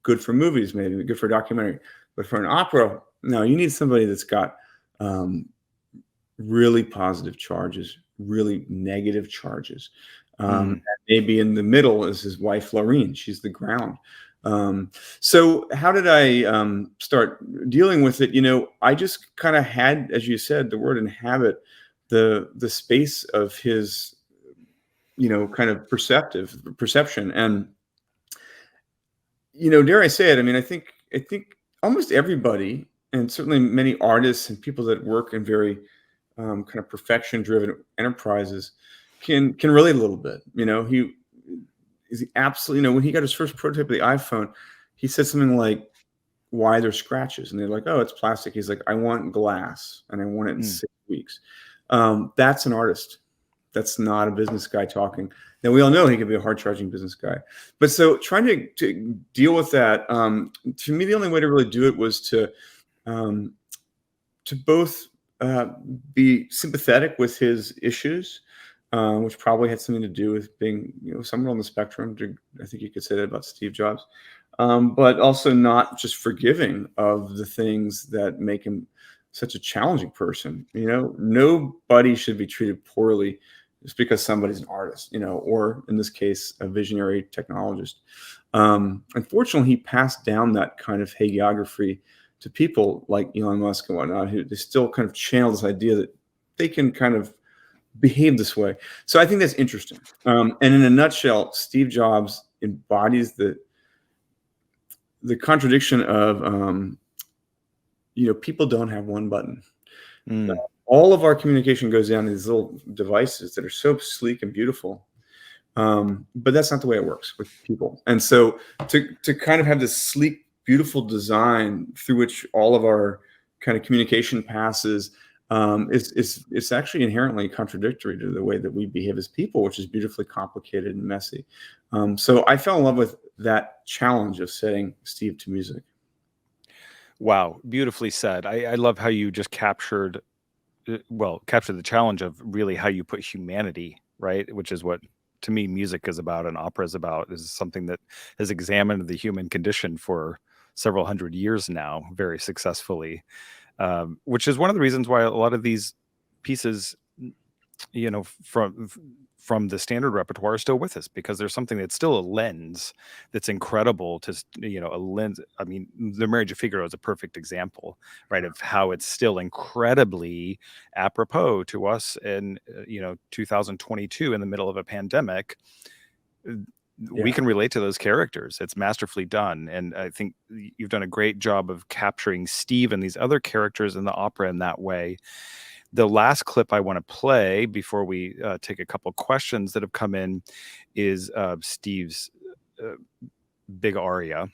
Good for movies, maybe, good for a documentary. But for an opera, no, you need somebody that's got really positive charges, really negative charges. Maybe in the middle is his wife, Laureen. She's the ground. So how did I start dealing with it? I just kind of had, as you said, the word inhabit, the space of his, kind of perception. And, dare I say it, I think almost everybody, and certainly many artists and people that work in very kind of perfection-driven enterprises can relate a little bit. He is absolutely, when he got his first prototype of the iPhone, he said something like, "Why there's scratches?" And they're like, "Oh, it's plastic." He's like, "I want glass, and I want it in 6 weeks." That's an artist. That's not a business guy talking. Now, we all know he could be a hard-charging business guy. But so trying to deal with that, to me, the only way to really do it was to both be sympathetic with his issues, which probably had something to do with being, somewhere on the spectrum. I think you could say that about Steve Jobs, but also not just forgiving of the things that make him such a challenging person. Nobody should be treated poorly just because somebody's an artist, or in this case, a visionary technologist. Unfortunately, he passed down that kind of hagiography to people like Elon Musk and whatnot, who they still kind of channel this idea that they can kind of behave this way. So I think that's interesting. And in a nutshell, Steve Jobs embodies the contradiction of, people don't have one button. All of our communication goes down these little devices that are so sleek and beautiful. But that's not the way it works with people. And so to kind of have this sleek, beautiful design through which all of our kind of communication passes, it's actually inherently contradictory to the way that we behave as people, which is beautifully complicated and messy. So I fell in love with that challenge of setting Steve to music. Wow, beautifully said. I love how you just captured the challenge of really how you put humanity, right? Which is what, to me, music is about and opera is about, is something that has examined the human condition for several hundred years now very successfully, which is one of the reasons why a lot of these pieces, from the standard repertoire are still with us, because there's something that's still a lens that's incredible to, a lens. I mean, The Marriage of Figaro is a perfect example, right, of how it's still incredibly apropos to us in, 2022 in the middle of a pandemic. We can relate to those characters. It's masterfully done. And I think you've done a great job of capturing Steve and these other characters in the opera in that way. The last clip I want to play before we take a couple questions that have come in is Steve's big aria.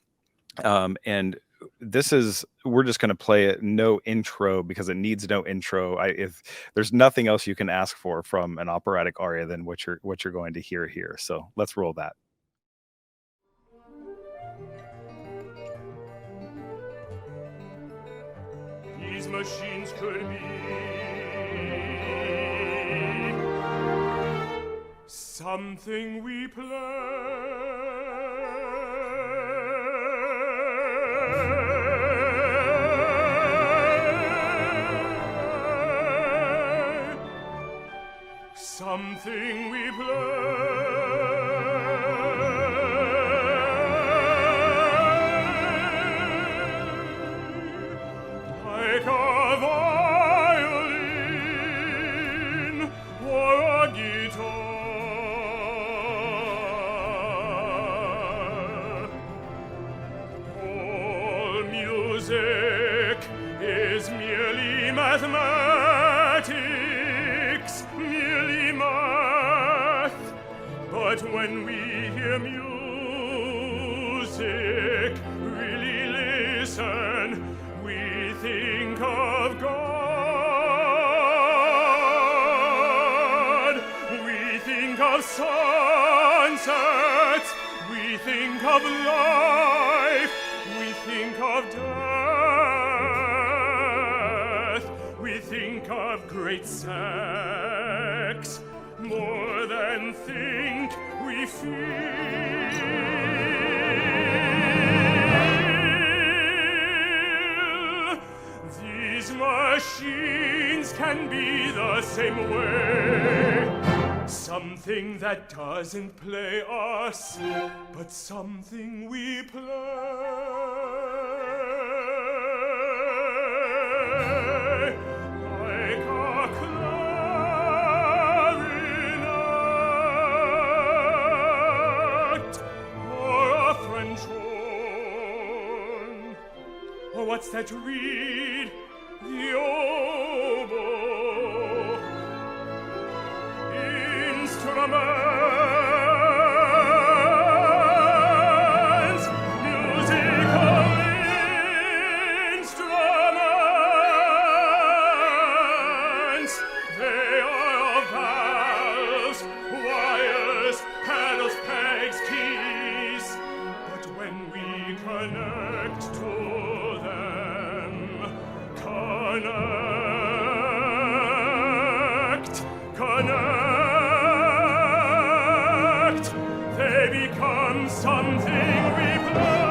And we're just going to play it, no intro, because it needs no intro. If there's nothing else you can ask for from an operatic aria than what you're going to hear here. So let's roll that. These machines could be something we play, something we play, like a violin or a guitar. Music is merely mathematics, merely math. But when we hear music, really listen, we think of God. We think of sunsets, we think of life, we think of death, we think of great sex. More than think, we feel. These machines can be the same way. Something that doesn't play us, but something we play. Like a clarinet or a French horn. Or what's that reed? The oboe. Instruments, musical instruments, they are valves, wires, pedals, pegs, keys. But when we connect to them, connect, they become something we play.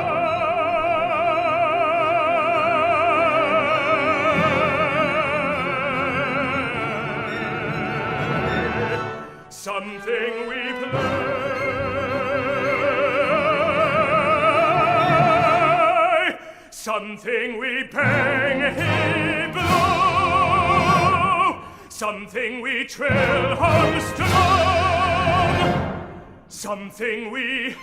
Something we play. Something we bang, he blow. Something we trill, harvest along. Something we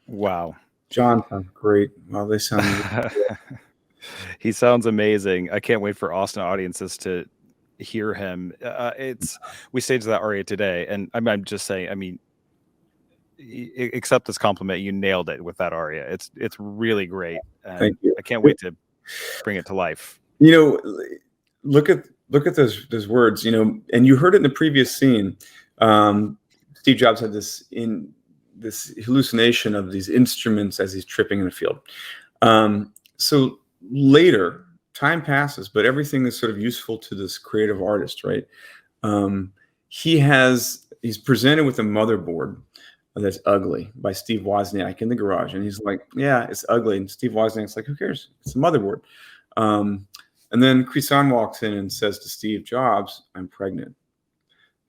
Wow. John sounds great. Wow, they sound. He sounds amazing. I can't wait for Austin audiences to hear him. We staged that aria today, and I'm just saying. I mean, accept this compliment. You nailed it with that aria. It's really great. And Thank you. I can't wait to bring it to life. You know, look at those words. You know, and you heard it in the previous scene. Steve Jobs had this hallucination of these instruments as he's tripping in the field. So later, time passes, but everything is sort of useful to this creative artist, right? He's presented with a motherboard that's ugly by Steve Wozniak in the garage, and he's like, "Yeah, it's ugly." And Steve Wozniak's like, "Who cares? It's a motherboard." And then Cues walks in and says to Steve Jobs, "I'm pregnant."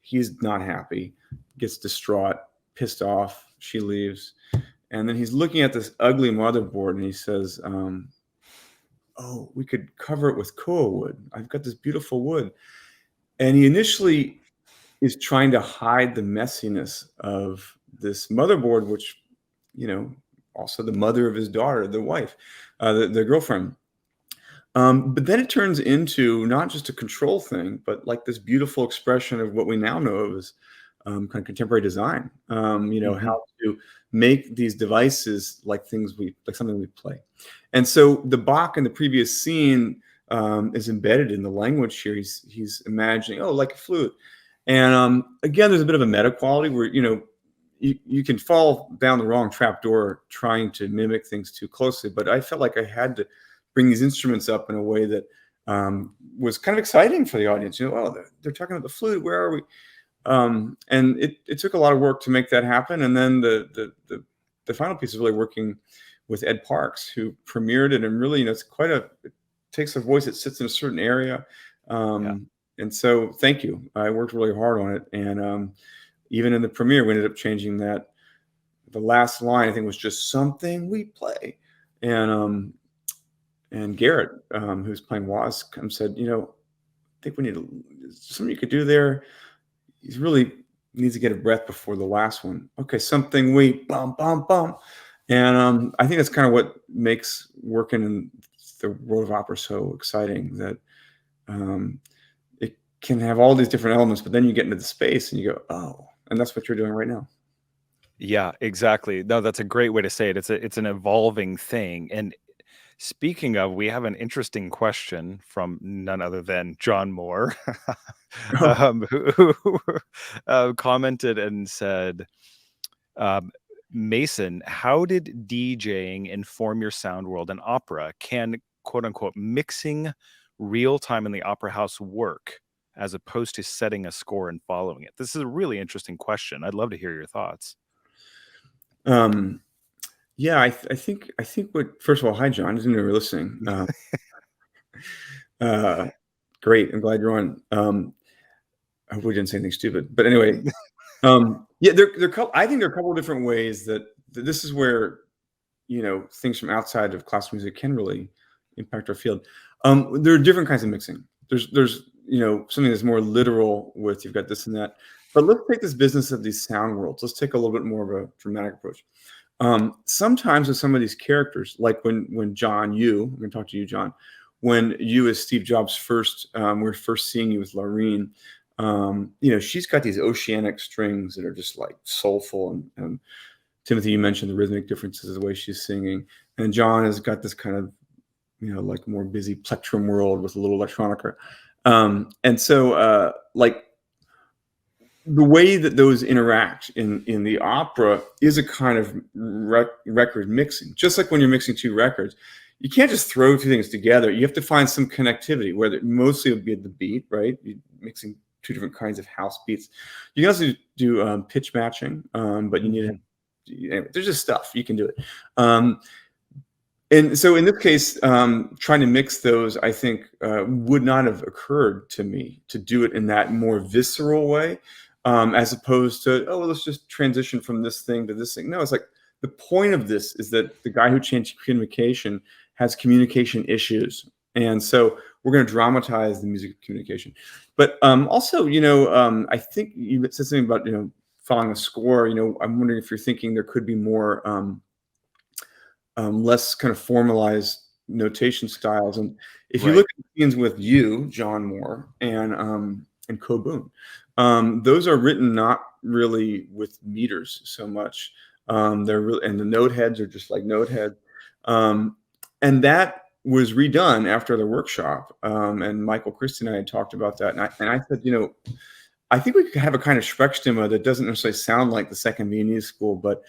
He's not happy, gets distraught, pissed off. She leaves, and then he's looking at this ugly motherboard, and he says, "Oh, we could cover it with koa wood. I've got this beautiful wood." And he initially is trying to hide the messiness of this motherboard, which, you know, also the mother of his daughter, the wife, the girlfriend. But then it turns into not just a control thing, but like this beautiful expression of what we now know of as kind of contemporary design. You know, how to make these devices like something we play. And so the Bach in the previous scene is embedded in the language here. He's imagining, oh, like a flute. And again, there's a bit of a meta quality where, you know, you can fall down the wrong trapdoor trying to mimic things too closely. But I felt like I had to bring these instruments up in a way that was kind of exciting for the audience. You know, oh, they're talking about the flute. Where are we? And it took a lot of work to make that happen. And then the final piece is really working with Ed Parks, who premiered it. And really, you know, it takes a voice that sits in a certain area. And so thank you. I worked really hard on it. And even in the premiere, we ended up changing that. The last line, I think, was just something we play. And Garrett, who's playing Woz, said, you know, I think we need something you could do there. He really needs to get a breath before the last one. Okay, something we bum bum bum, and I think that's kind of what makes working in the world of opera so exciting. That it can have all these different elements, but then you get into the space and you go, oh, and that's what you're doing right now. Yeah, exactly. No, that's a great way to say it. It's an evolving thing. And speaking of, we have an interesting question from none other than John Moore, who commented and said, Mason, how did DJing inform your sound world in opera? Can, quote unquote, mixing real time in the opera house work as opposed to setting a score and following it? This is a really interesting question. I'd love to hear your thoughts. Yeah, I think what, first of all, hi, John. I didn't know you were listening. Great. I'm glad you're on. I hope we didn't say anything stupid, but anyway, yeah, I think there are a couple of different ways that this is where, you know, things from outside of classical music can really impact our field. There are different kinds of mixing. There's, you know, something that's more literal with you've got this and that, but let's take this business of these sound worlds. Let's take a little bit more of a dramatic approach. Sometimes with some of these characters, like when John, I'm going to talk to you, John, when you as Steve Jobs we're first seeing you with Laureen, you know, she's got these oceanic strings that are just like soulful. And Timothy, you mentioned the rhythmic differences of the way she's singing. And John has got this kind of, you know, like more busy plectrum world with a little electronica. And so like, the way that those interact in the opera is a kind of record mixing. Just like when you're mixing two records, you can't just throw two things together. You have to find some connectivity, whether mostly it would be at the beat, right? You're mixing two different kinds of house beats. You can also do pitch matching, but you need to, there's just stuff, you can do it. And so in this case, trying to mix those, I think, would not have occurred to me to do it in that more visceral way, as opposed to, oh, well, let's just transition from this thing to this thing. No, it's like the point of this is that the guy who changed communication has communication issues. And so we're going to dramatize the music of communication. But also, I think you said something about, following a score. I'm wondering if you're thinking there could be more less kind of formalized notation styles. And if you Right. look at the scenes with you, John Moore, and Coboon, those are written not really with meters so much. They're really, and the note heads are just like note heads. And that was redone after the workshop. And Michael Christie and I had talked about that. And I said, I think we could have a kind of Sprechstimme that doesn't necessarily sound like the second Viennese school, but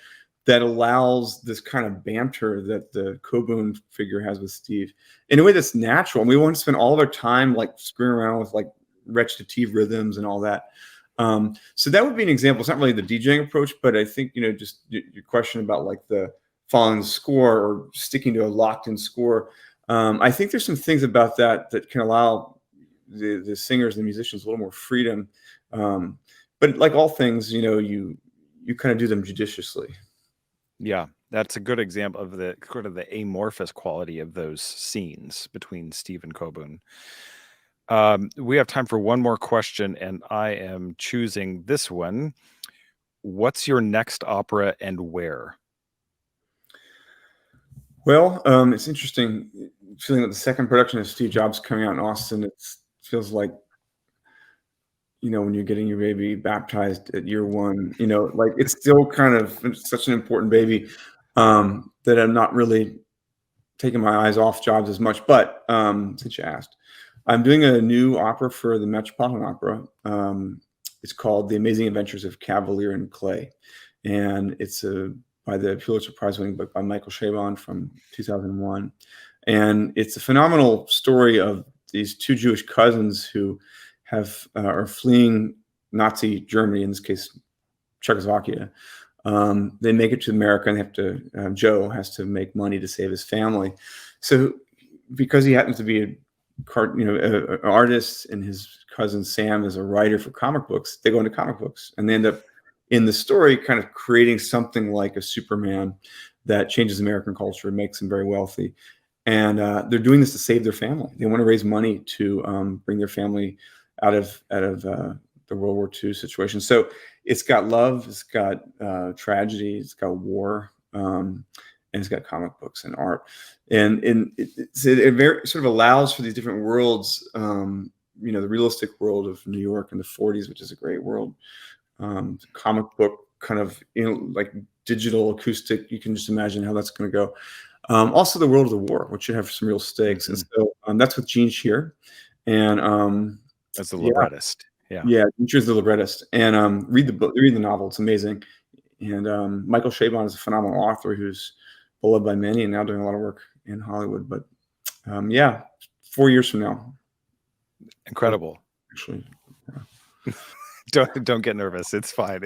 that allows this kind of banter that the Coboon figure has with Steve in a way that's natural. And we want to spend all of our time like screwing around with like recitative rhythms and all that. So that would be an example. It's not really the DJing approach, but I think, just your question about like the following the score or sticking to a locked in score. I think there's some things about that can allow the singers and the musicians a little more freedom. But like all things, you kind of do them judiciously. Yeah, that's a good example of the sort of the amorphous quality of those scenes between Steve and Coboon. We have time for one more question, and I am choosing this one. What's your next opera and where? Well, it's interesting feeling that the second production of Steve Jobs coming out in Austin. It feels like, when you're getting your baby baptized at year one, like it's still kind of such an important baby that I'm not really taking my eyes off Jobs as much. But since you asked, I'm doing a new opera for the Metropolitan Opera. It's called The Amazing Adventures of Cavalier and Clay. And it's by the Pulitzer Prize winning book by Michael Chabon from 2001. And it's a phenomenal story of these two Jewish cousins who are fleeing Nazi Germany, in this case, Czechoslovakia. They make it to America, and they have to. Joe has to make money to save his family. So, because he happens to be an artist, and his cousin Sam is a writer for comic books, they go into comic books, and they end up in the story kind of creating something like a Superman that changes American culture, makes them very wealthy. And they're doing this to save their family. They want to raise money to bring their family out of the World War II situation. So it's got love, it's got tragedy, it's got war, and it's got comic books and art. And it very sort of allows for these different worlds, the realistic world of New York in the 40s, which is a great world. Comic book kind of, like digital acoustic, you can just imagine how that's going to go. Also the world of the war, which should have some real stakes. And so that's with Gene Shear. And as the librettist. Yeah. Gene Shear's the librettist. And read the book, read the novel. It's amazing. And Michael Chabon is a phenomenal author who's beloved by many and now doing a lot of work in Hollywood. But 4 years from now. Incredible. Actually. Yeah. Don't get nervous. It's fine.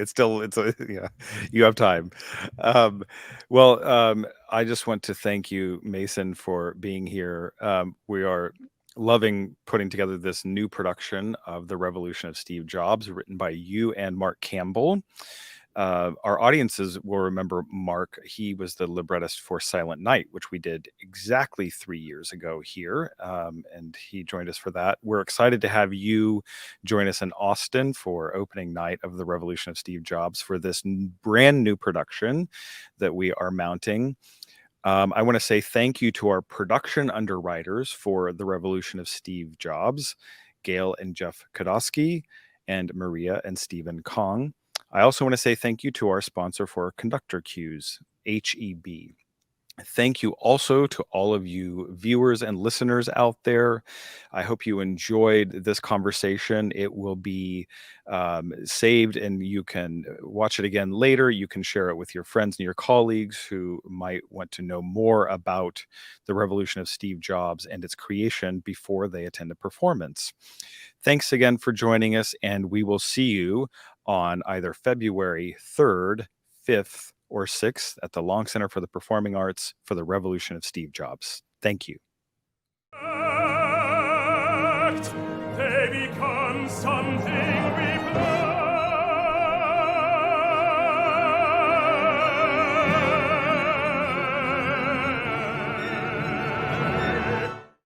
You have time. I just want to thank you, Mason, for being here. We are loving putting together this new production of The Revolution of Steve Jobs, written by you and Mark Campbell. Our audiences will remember Mark. He was the librettist for Silent Night, which we did exactly 3 years ago here, and he joined us for that. We're excited to have you join us in Austin for opening night of The Revolution of Steve Jobs for this brand new production that we are mounting. I want to say thank you to our production underwriters for The Revolution of Steve Jobs, Gail and Jeff Kodosky, and Maria and Stephen Kong. I also want to say thank you to our sponsor for Conductor Cues, HEB. Thank you also to all of you viewers and listeners out there. I hope you enjoyed this conversation. It will be saved and you can watch it again later. You can share it with your friends and your colleagues who might want to know more about the revolution of Steve Jobs and its creation before they attend a performance. Thanks again for joining us, and we will see you on either February 3rd, 5th, or 6th at the Long Center for the Performing Arts for the Revolution of Steve Jobs. Thank you. They become something